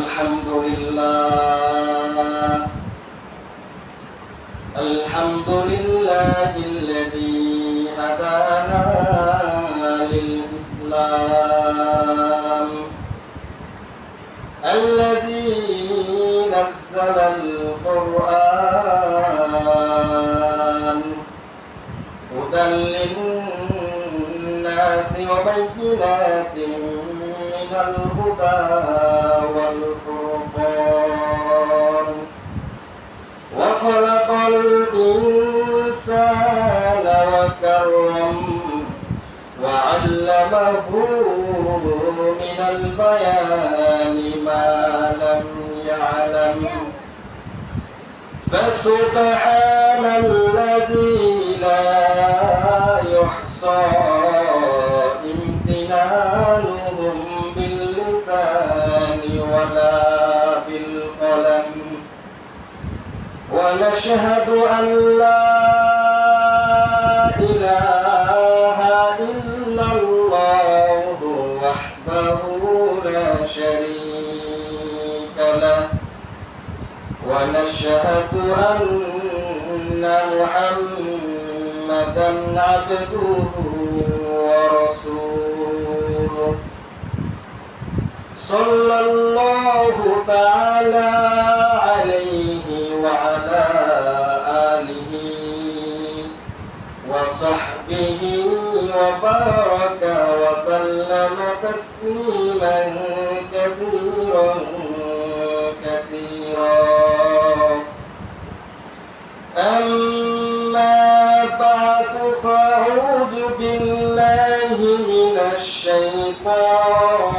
الحمد لله الذي هدانا للإسلام الذي نزل القرآن هدى للناس وبينات من الهدى والفرقان وخلق الإنسان وكرمه وعلمه من البيان ما لم يعلم فسبحان الذي لا يحصى امتنانهم باللسان ولا بالقلم ونشهد أن لا إله إلا الله وحده لا شريك له ونشهد أن محمدا عبده ورسوله صلى الله تعالى عليه وعلى آله وصحبه وبارك وسلم تسليما كثيرا أما بعد فأعوذ بالله من الشيطان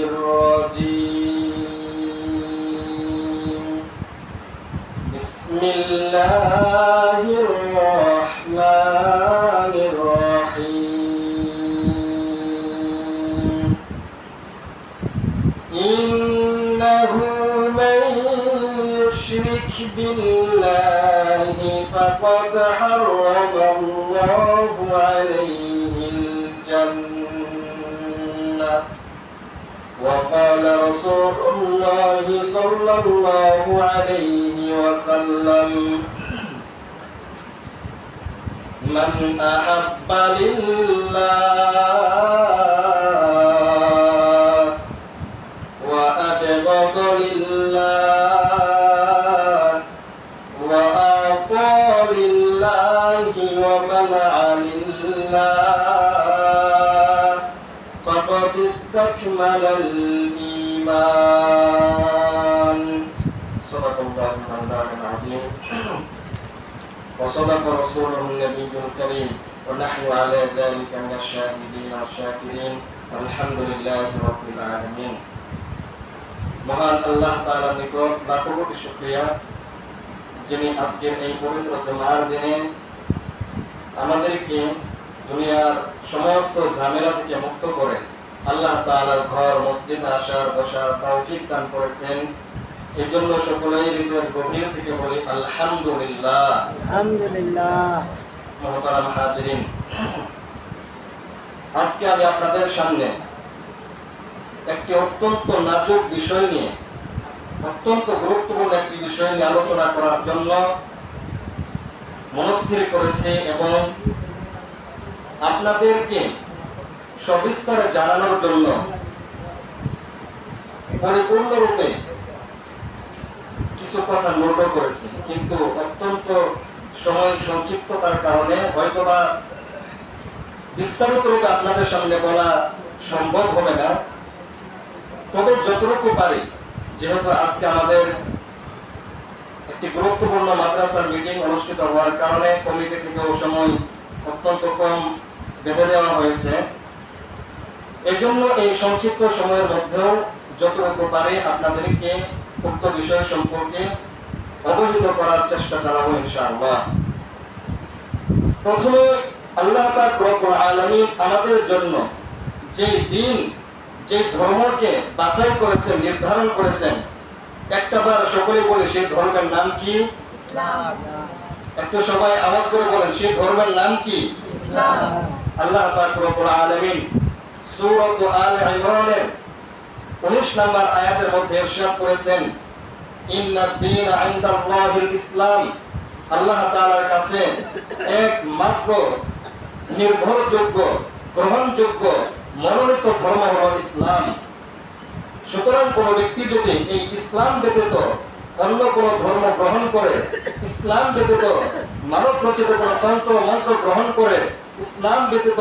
الرجيم بسم الله الرحمن الرحيم إنه من يشرك بالله فقد حرم الله عليه الجنة وقال رسول الله صلى الله عليه وسلم من أحب لله وأبغض لله وأعطى لله ومنع لله فقد استكمل الإيمان صدق الله مولانا العظيم وصدق رسوله النبي الكريم ونحن على ذلك من الشاهدين والشاكرين والحمد لله رب العالمين মহান আল্লাহ তাআলার নিকট লাখো কোটি শুকরিয়া যিনি আজকের এই পবিত্র জুমার দিনে আমাদেরকে দুনিয়ার সমস্ত ঝামেলা থেকে মুক্ত করে আল্লাহ তাআলার ঘর মসজিদে আসার বসার তৌফিক দান করেছেন। এজন্য সকলেই হৃদয়ের গভীর থেকে বলি আলহামদুলিল্লাহ। আলহামদুলিল্লাহ। মুহতারাম হাজিরিন, আজকে আমি আপনাদের সামনে একটি অত্যন্ত নাজুক বিষয় নিয়ে, অত্যন্ত গুরুত্বপূর্ণ একটি বিষয় নিয়ে আলোচনা করার জন্য মনস্থির করেছি এবং আপনাদেরকে সবিস্তারে জানানোর জন্য পরিপূর্ণরূপে কিছু কথা নোটও করেছি, কিন্তু অত্যন্ত সময় সংক্ষিপ্ততার কারণে হয়তোবা বিস্তারিত রূপে আপনাদের সামনে বলা সম্ভব হবে না। তবে যতটুকু পারি, যেহেতু আজকে আমাদের একটি গুরুত্বপূর্ণ মাদ্রাসার মিটিং অনুষ্ঠিত হওয়ার কারণে কমিটি থেকেও সময় অত্যন্ত কম বেঁধে দেওয়া হয়েছে, এজন্য এই সংক্ষিপ্ত সময়ের মধ্যেও যতটুকু পারি আপনাদেরকে উক্ত বিষয় সম্পর্কে অবহিত করার চেষ্টা চালাবো ইনশাআল্লাহ। প্রথমে আল্লাহ পাক রব্বুল আলামিন আমাদের জন্য যে দিন, যে ধর্মকে বাছাই করেছেন, নির্ধারণ করেছেন, একটাবার সকলে বলে সেই ধর্মের নাম কি? ইসলাম। একটু সবাই আওয়াজ করে বলেন, সেই ধর্মের নাম কি? ইসলাম। আল্লাহ পাক রব্বুল আলামিন সূরা আলে ইমরানের 19 নম্বর আয়াতের মধ্যে ইরশাদ করেছেন, ইন্নাদ দীনা ইনদাল্লাহিল ইসলাম, আল্লাহ তাআলার কাছে একমাত্র নির্ভরযোগ্য, গ্রহণযোগ্য, মনোনীত ধর্ম হলো ইসলাম। সুতরাং কোন ব্যক্তি যদি এই ইসলাম ব্যতীত অন্য কোন ধর্ম গ্রহণ করে, ইসলাম ব্যতীত মানব রচিত কোন তন্ত্র মন্ত্র গ্রহণ করে, ইসলাম ব্যতীত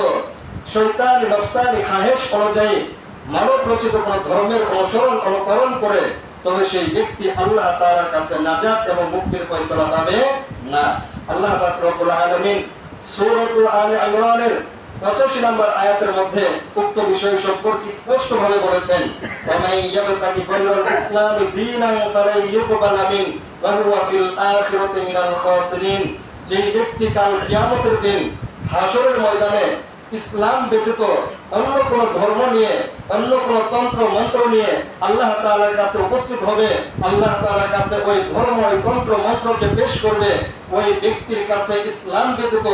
শয়তানি নফসানি খাহেশ অনুযায়ী মানব রচিত কোন ধর্মের অনুকরণ করে, তবে সেই ব্যক্তি আল্লাহ তাআলার কাছে নাজাত এবং মুক্তির ফয়সালা পাবে না। আল্লাহ পাক রব্বুল আলামিন সূরাতুল আলে ইমরানের 85 নম্বর আয়াতের মধ্যে উক্ত বিষয় সম্পর্কে স্পষ্ট ভাবে বলেছেন, ওয়ামাই ইয়াবতাগি গায়রাল ইসলামি দীনান ফালাই ইউকবালা মিন ওয়া হুয়া ফিল আখিরাতি মিনাল খাসিরিন। যে ব্যক্তি কাল কিয়ামতের দিন হাশরের ময়দানে ইসলাম ব্যতীত অন্য কোন ধর্ম নিয়ে, অন্য কোন তন্ত্র মন্ত্র নিয়ে আল্লাহ তাআলার কাছে উপস্থিত হবে, আল্লাহ তাআলার কাছে ওই ধর্ম, ওই তন্ত্র মন্ত্রকে পেশ করবে, ওই ব্যক্তির কাছে ইসলাম ব্যতীত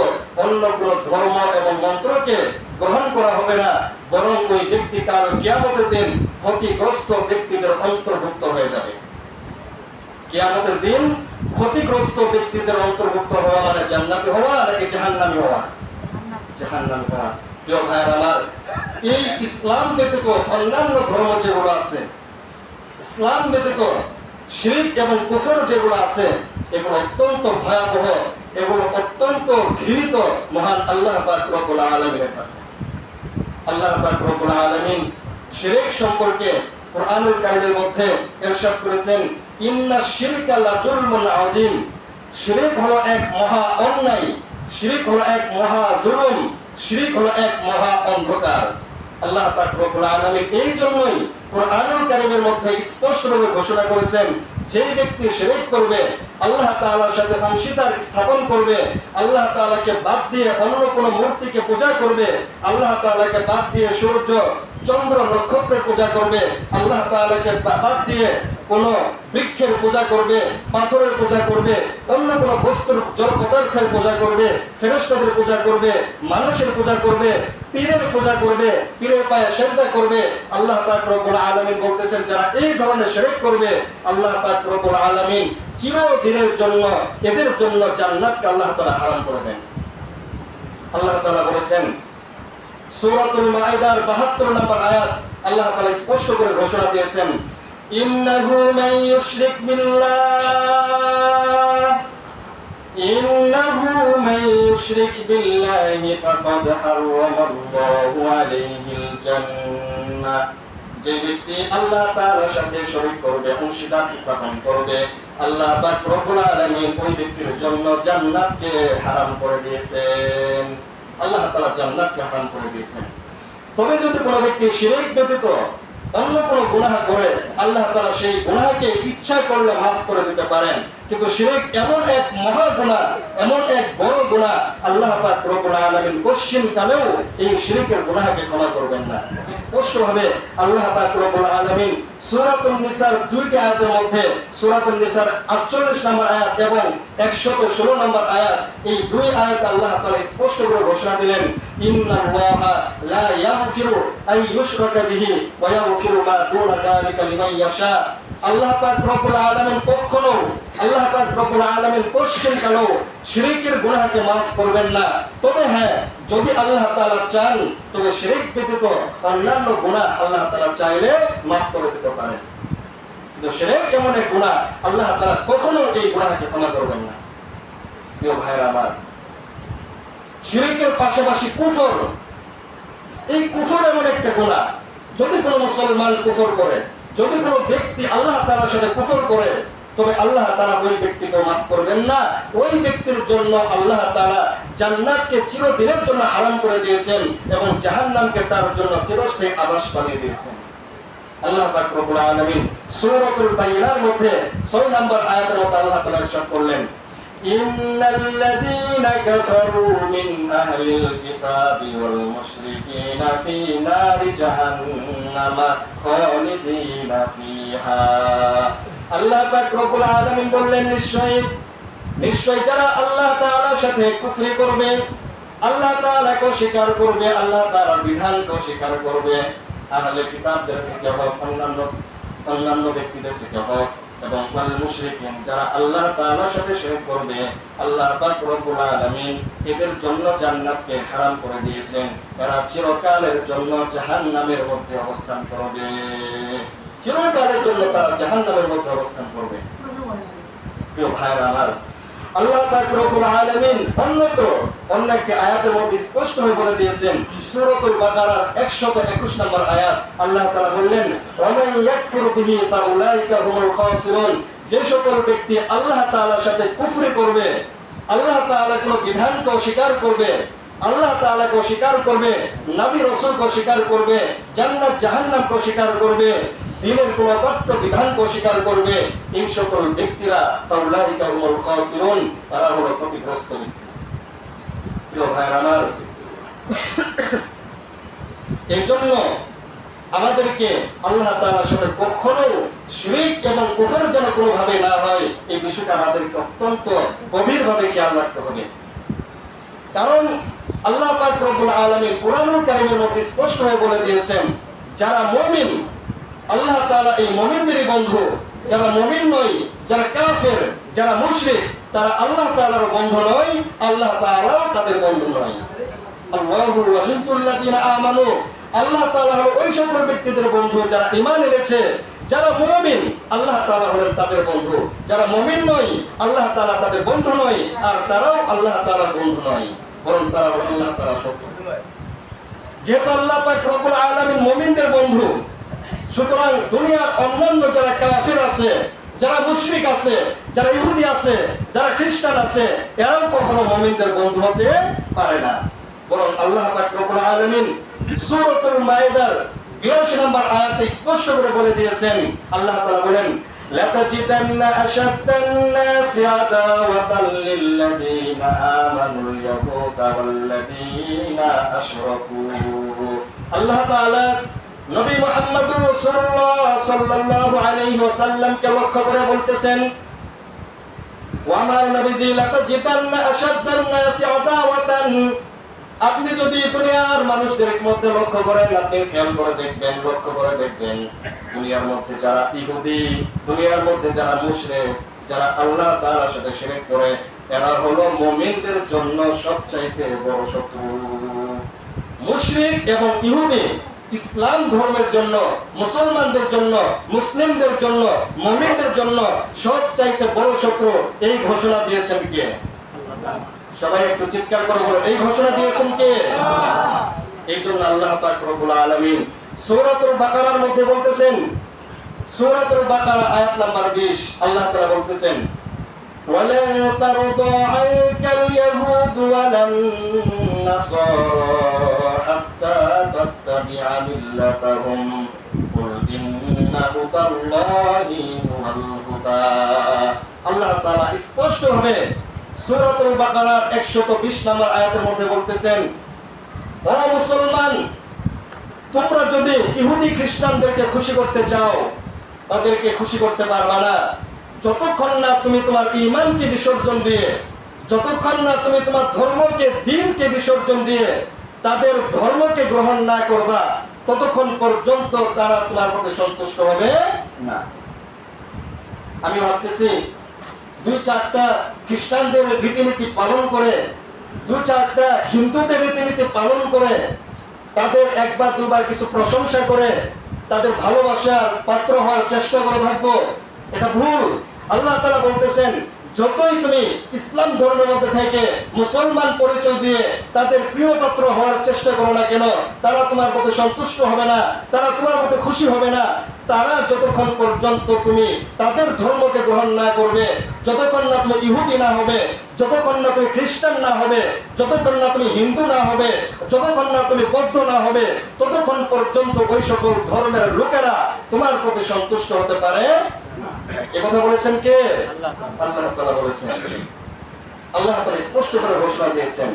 অন্য কোন ধর্ম এবং মন্ত্রকে গ্রহণ করা হবে না, বরং ওই ব্যক্তি কাল কিয়ামতের দিন ক্ষতিগ্রস্ত ব্যক্তিদের অন্তর্ভুক্ত হয়ে যাবে। কিয়ামতের দিন ক্ষতিগ্রস্ত ব্যক্তিদের অন্তর্ভুক্ত হওয়া মানে জান্নাতি হওয়া নাকি জাহান্নামী হওয়া? জাহান্নামী হওয়া। প্রিয় ভাইয়ের আমার, এই ইসলাম ব্যতীত অন্যান্য ধর্ম যেগুলো আছে, ইসলাম ব্যতীত শিরক এবং কুফর যেগুলো আছে, এগুলো অত্যন্ত ভয়াবহ, এগুলো অত্যন্ত ঘৃণিত মহান আল্লাহ পাক রব্বুল আলামিনের কাছে। আল্লাহ পাক রব্বুল আলামিন শিরক সম্পর্কে কুরআনুল কারীমের মধ্যে ইরশাদ করেছেন, ইন্নাশ শিরকা লাযুলমুন আযীম। শিরক হলো এক মহা অন্যায়, শিরক হলো এক মহা জুলুম, শিরক হলো এক মহা অন্ধকার। আল্লাহ পাক রব্বুল আলামিন এই জন্যই কুরআনুল কারীমের মধ্যে স্পষ্টভাবে ঘোষণা করেছেন, যে ব্যক্তি শিরক করবে, আল্লাহ তাআলার সাথে অংশীদার স্থাপন করবে, আল্লাহ তাআলাকে বাদ দিয়ে অন্য কোন মূর্তিকে পূজা করবে, আল্লাহ তাআলাকে বাদ দিয়ে সূর্য চন্দ্র নক্ষত্রের পূজা করবে, আল্লাহ তাআলাকে বাদ দিয়ে কোন বৃক্ষের পূজা করবে, পাথরের পূজা করবে, অন্য কোন বস্তুর জড় পদার্থের পূজা করবে, ফেরেশতাদের পূজা করবে, মানুষের পূজা করবে, পীরের পূজা করবে, পীরের পায়ে সিজদা করবে, আল্লাহ পাক রব্বুল আলামিন বলতেছেন, যারা এই ধরনের শিরক করবে, আল্লাহ পাক রব্বুল আলামিন চিরদিনের জন্য এদের জন্য জান্নাতকে আল্লাহ তাআলা হারাম করে দেন। আল্লাহ তাআলা বলেছেন সূরাতুল মাইদার 72 নম্বর আয়াত, আল্লাহ তাআলা স্পষ্ট করে ঘোষণা দিয়েছেন, ইন্নাহু মান ইউশরিক বিল্লাহি ফাকাদ হারামাল্লাহু আলাইহিল জান্নাহ। যে ব্যক্তি আল্লাহ তাআলার সাথে শরীক করবে, অংশীদার স্থাপন করবে, আল্লাহ পাক রব্বুল আলামিন ওই ব্যক্তির জন্য জান্নাতকে হারাম করে দিয়েছেন। আল্লাহ তাআলা জান্নাতকে হারাম করে দিয়েছেন। তবে যদি কোনো ব্যক্তি শিরক ব্যতীত অন্য কোন গুনাহ করে, আল্লাহ তাআলা সেই গুনাহকে ইচ্ছা করলে মাফ করে দিতে পারেন, কিন্তু শিরক এমন এক মহা গুনাহ, এমন এক বড় গুনাহ, আল্লাহ পাক রব্বুল আলামিন কোশ্চিন কালেও এই শিরকের গুনাহকে ক্ষমা করবেন না। স্পষ্টভাবে আল্লাহ পাক রব্বুল আলামিন সূরাতুন নিসার 2টি আয়াতের মধ্যে, সূরাতুন নিসার 48 নম্বর আয়াত এবং 116 নম্বর আয়াত, এই দুই আয়াত আল্লাহ তাআলা স্পষ্ট করে ঘোষণা দিলেন, ইন্নাল্লাহা লা ইয়াগফিরু আন ইউশরাকা বিহি ওয়া ইয়াগফিরু মা দুনা যালিকা লিমান ইয়াশা। আল্লাহ পাক রব্বুল আলামিন কখনো, আল্লাহ পাক রব্বুল আলামিন কোশ্চিন কালেও শিরকের গুনাহকে মাফ করবেন না। তবে হ্যাঁ, যদি আল্লাহ তাআলা চান তবে শিরক ব্যতীত অন্যান্য গুনাহ আল্লাহ তাআলা চাইলে মাফ করে দিতে পারেন। কিন্তু শিরক এমন এক গুনাহ, আল্লাহ তাআলা কখনো এই গুনাহকে ক্ষমা করবেন না। প্রিয় ভাইরা আমার, শিরকের পাশাপাশি কুফর, এই কুফর এমন একটা গুনাহ, যদি কোনো মুসলমান কুফর করে, যদি কোনো ব্যক্তি আল্লাহ তাআলার সাথে কুফর করে, তবে আল্লাহ তাআলা ওই ব্যক্তিকে মাফ করবেন না। ওই ব্যক্তির জন্য আল্লাহ তাআলা জান্নাতকে চিরদিনের জন্য হারাম করে দিয়েছেন এবং জাহান্নামকে তার জন্য চিরস্থায়ী আবাস বানিয়ে দিয়েছেন। আল্লাহ পাক রব্বুল আলামিন সূরাতুল বাইনার মধ্যে 6 নম্বর আয়াতের মধ্যে আল্লাহ তাআলা ইরশাদ করলেন, ইন্নাল্লাযীনা কাফারু মিন আহলিল কিতাবি ওয়াল মুশরিকিনা ফী নারি জাহান্নামা খালিদিনা ফীহা। আল্লাহ পাক রব্বুল আলামিন বললেন, নিশ্চয় যারা আল্লাহ তাআলার সাথে কুফরি করবে, আল্লাহ তাআলাকে স্বীকার করবে, আল্লাহ তাআলার বিধানকে স্বীকার করবে, আহলে কিতাবদের থেকে হোক, অন্যান্য ব্যক্তিদের থেকে হোক, এবং ওয়াল মুশরিকিন যারা আল্লাহ তাআলার সাথে শিরক করবে, আল্লাহ পাক রব্বুল আলামিন এদের জন্য জান্নাতকে হারাম করে দিয়েছেন। এরা চিরকালের জন্য জাহান্নামের মধ্যে অবস্থান করবে, চিরকালের জন্য তারা জাহান্নামের মধ্যে অবস্থান করবে। প্রিয় ভাইরা আমার, আল্লাহ পাক রব্বুল আলামিন অন্য একটি আয়াতের মধ্যে স্পষ্ট হয়ে বলে দিয়েছেন, সূরাতুল বাকারার 121 নম্বর আয়াত। আল্লাহ তাআলা বললেন, ওয়া মান ইয়াকফুর বিহি ফাউলাইকা হুমুল খাসিরুন। যে সকল ব্যক্তি আল্লাহ তাআলার সাথে কুফরি করবে, আল্লাহ তাআলার কোন বিধানকে অস্বীকার করবে, আল্লাহ তাআলাকে অস্বীকার করবে, নবী রাসূলকে অস্বীকার করবে, জান্নাত জাহান্নামকে অস্বীকার করবে, দ্বীনের কোন তত্ত্ব বিধানকে অস্বীকার করবে, এই সকল ব্যক্তিরা ফাউলাইকা হুমুল খাসিরুন, তারা হলো ক্ষতিগ্রস্ত ব্যক্তি। প্রিয় ভাইরা আমার, এই জন্য আমাদেরকে আল্লাহ তাআলার সাথে কখনো শিরক এবং কুফর যেন কোনোভাবে না হয়, এই বিষয়টা আমাদেরকে অত্যন্ত গভীরভাবে খেয়াল রাখতে হবে। কারণ আল্লাহ পাক রব্বুল আলামিন কুরআনুল কারীমের মধ্যে স্পষ্ট হয়ে বলে দিয়েছেন, যারা মুমিন আল্লাহ তাআলা এই মুমিনদেরই বন্ধু, যারা মুমিন নয়, যারা কাফের, যারা মুশরিক, তারা আল্লাহ তাআলার বন্ধু নয়, আল্লাহ তাআলা তাদের বন্ধু নয়। আল্লাহু ওয়ালিয়ুল্লাযিনা আমানু, আল্লাহ তাআলা হলো ওই সকল ব্যক্তিদের বন্ধু যারা ঈমান এনেছে, যারা মুমিন, আল্লাহ তাআলা হলেন তাদের বন্ধু। যারা মুমিন নয়, আল্লাহ তাআলা তাদের বন্ধু নয়, আর তারাও আল্লাহ তাআলার বন্ধু নয়, বরং তারা আল্লাহ তাআলার শত্রু। যেহেতু আল্লাহ পাক রব্বুল আলামিন মুমিনদের বন্ধু, সুতরাং দুনিয়ার অন্যান্য যারা কাফির আছে, যারা মুশরিক আছে, যারা ইহুদি আছে, যারা খ্রিস্টান আছে, এরাও কখনো মুমিনদের বন্ধু হতে পারে না। বরং আল্লাহ পাক রব্বুল আলামিন সূরাতুল মাইদার 82 নম্বর আয়াতে স্পষ্ট করে বলে দিয়েছেন, আল্লাহ তাআলা বলেন, লাতাজিদান্না আশাদ্দান নাসি আদাওয়াতাল লিল্লাযীনা আমানুল ইয়াহুদা ওয়াল্লাযীনা আশরাকু। আল্লাহ তাআলা নবী মুহাম্মদুর রাসূলুল্লাহ সাল্লাল্লাহু আলাইহি ওয়াসাল্লামকে লক্ষ্য করে বলতেছেন, ওয়া মা নবীজি লাতাজিদান্না আশাদ্দান নাসি আদাওয়াতান। আপনি যদি দুনিয়ার মানুষদের মধ্যে লক্ষ্য করেন, আপনি খেয়াল করে দেখবেন, লক্ষ্য করে দেখবেন, দুনিয়ার মধ্যে যারা ইহুদি, দুনিয়ার মধ্যে যারা মুশরিক, যারা আল্লাহ তাআলার সাথে শিরক করে, এরা হলো মুমিনদের জন্য সবচাইতে বড় শত্রু। মুশরিক এবং ইহুদি ইসলাম ধর্মের জন্য, মুসলমানদের জন্য, মুসলিমদের জন্য, মুমিনদের জন্য সবচাইতে বড় শত্রু। এই ঘোষণা দিয়েছেন কে? সবাই একটু চিৎকার করে বলো, এই ঘোষণা দিয়েছেন কে? এই জন্য আল্লাহ পাক রব্বুল আলামিন সূরাতুল বাকারার মধ্যে বলতেছেন, সূরাতুল বাকারা আয়াত নাম্বার 20, আল্লাহ তাআলা বলতেছেন, ওয়ালান তারদা আনকাল ইয়াহুদ ওয়ালান নাসারা হাত্তা তাত্তাবিআ মিল্লাতাহুম কুল ইন্না হুদাল্লাহি হুয়াল হুদা। আল্লাহ তাআলা স্পষ্ট ভাবে সূরাতুল বাকারার 120 নম্বর আয়াতের মধ্যে বলতেছেন, ও মুসলমান, তোমরা যদি ইহুদি খ্রিস্টানদেরকে খুশি করতে চাও, তাদেরকে খুশি করতে পারবা না যতক্ষণ না তুমি তোমার ঈমানকে বিসর্জন দিয়ে, যতক্ষণ না তুমি তোমার ধর্মকে, দ্বীনকে বিসর্জন দিয়ে তাদের ধর্মকে গ্রহণ না করবা, ততক্ষণ পর্যন্ত তারা তোমার প্রতি সন্তুষ্ট হবে না। আমি ভাবতেছি 2-4টা খ্রিস্টানদের রীতিনীতি পালন করে, 2-4টা হিন্দুদের রীতিনীতি পালন করে, তাদের একবার দুবার কিছু প্রশংসা করে তাদের ভালোবাসার পাত্র হওয়ার চেষ্টা করে থাকবো, এটা ভুল। আল্লাহ তাআলা বলতেছেন, যতই তুমি ইসলাম ধর্মের মধ্যে থেকে মুসলমান পরিচয় দিয়ে তাদের প্রিয় পাত্র হওয়ার চেষ্টা করো না কেন, তারা তোমার প্রতি সন্তুষ্ট হবে না, তারা তোমার প্রতি খুশি হবে না। তারা যতক্ষণ পর্যন্ত তুমি তাদের ধর্মকে গ্রহণ না করবে, যতক্ষণ না তুমি ইহুদি না হবে, যতক্ষণ না তুমি খ্রিস্টান না হবে, যতক্ষণ না তুমি হিন্দু না হবে, যতক্ষণ না তুমি বৌদ্ধ না হবে, ততক্ষণ পর্যন্ত ওই সকল ধর্মের লোকেরা তোমার প্রতি সন্তুষ্ট হতে পারে। এ কথা বলেছেন কে? আল্লাহ তাআলা বলেছেন। আল্লাহ তাআলা স্পষ্ট করে ঘোষণা দিয়েছেন,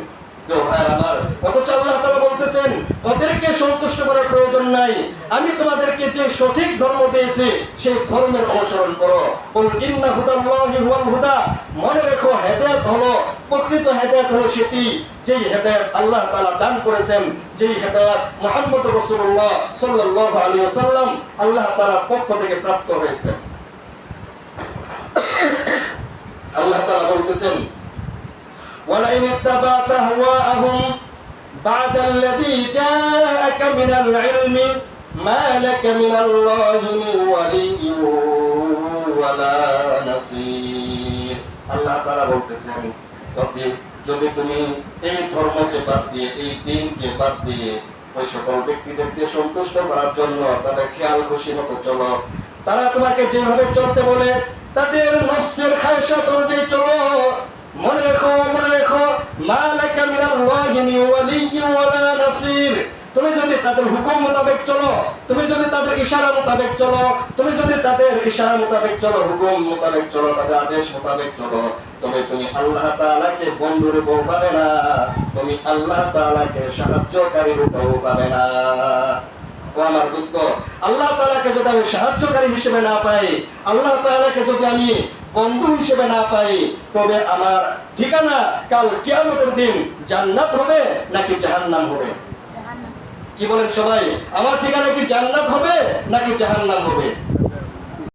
কেউ ভাই আমার, অথচ আল্লাহ তাআলা বলতেছেন ওদেরকে সন্তুষ্ট করার প্রয়োজন নাই, আমি তোমাদেরকে যে সঠিক ধর্ম দিয়েছি সেই ধর্মের অনুসরণ করো। কুল ইন্না হুদাল্লাহি হুয়াল হুদা, মনে রেখো হেদায়েত হলো, প্রকৃত হেদায়েত হলো সেটি যেই হেদায়েত আল্লাহ তাআলা দান করেছেন, যেই হেদায়েত মুহাম্মদ রাসূলুল্লাহ সাল্লাল্লাহু আলাইহি ওয়াসাল্লাম আল্লাহ তাআলার পক্ষ থেকে প্রাপ্ত হয়েছে। আল্লাহ তাআলা বলতেছেন ওয়ালাইন ইত্তাবা'তা হাওয়াআহুম বা'দাল্লাযী জাআকা মিনাল ইলমি মা লাকা মিনাল্লাহি মিন ওয়ালিয়্যিন ওয়ালা নাসীর। আল্লাহ তাআলা বলতেছেন যদি তুমি এই ধর্মকে বাদ দিয়ে, এই দ্বীনকে বাদ দিয়ে ওই সকল ব্যক্তিদেরকে সন্তুষ্ট করার জন্য তাদের খেয়াল খুশি মতো চলো, তারা তোমাকে যেভাবে চলতে বলে তাদের নফসের খায়সাত অনুযায়ী চলো, মনে রেখো মা লাকা মিনাল্লাহি মিন ওয়ালিয়্যিন ওয়ালা নাসীর। তুমি যদি তাদের হুকুম মোতাবেক চলো, তুমি যদি তাদের ইশারা মোতাবেক চলো, তুমি যদি তাদের ইশারা মোতাবেক চলো, হুকুম মোতাবেক চলো, তাদের আদেশ মোতাবেক চলো, তবে তুমি আল্লাহ তাআলাকে বন্ধু রূপেও পাবে না, তুমি আল্লাহ তাআলাকে সাহায্যকারী রূপেও পাবে না। ও আমার দোস্ত, আল্লাহ তাআলাকে যদি আমি সাহায্যকারী হিসেবে না পাই, আল্লাহ তাআলাকে যদি আমি বন্ধু হিসেবে না পাই, তবে আমার ঠিকানা কাল কিয়ামতের দিন জান্নাত হবে নাকি জাহান্নাম হবে? কি বলেন সবাই, আমার ঠিকানা কি জান্নাত হবে নাকি জাহান্নাম হবে?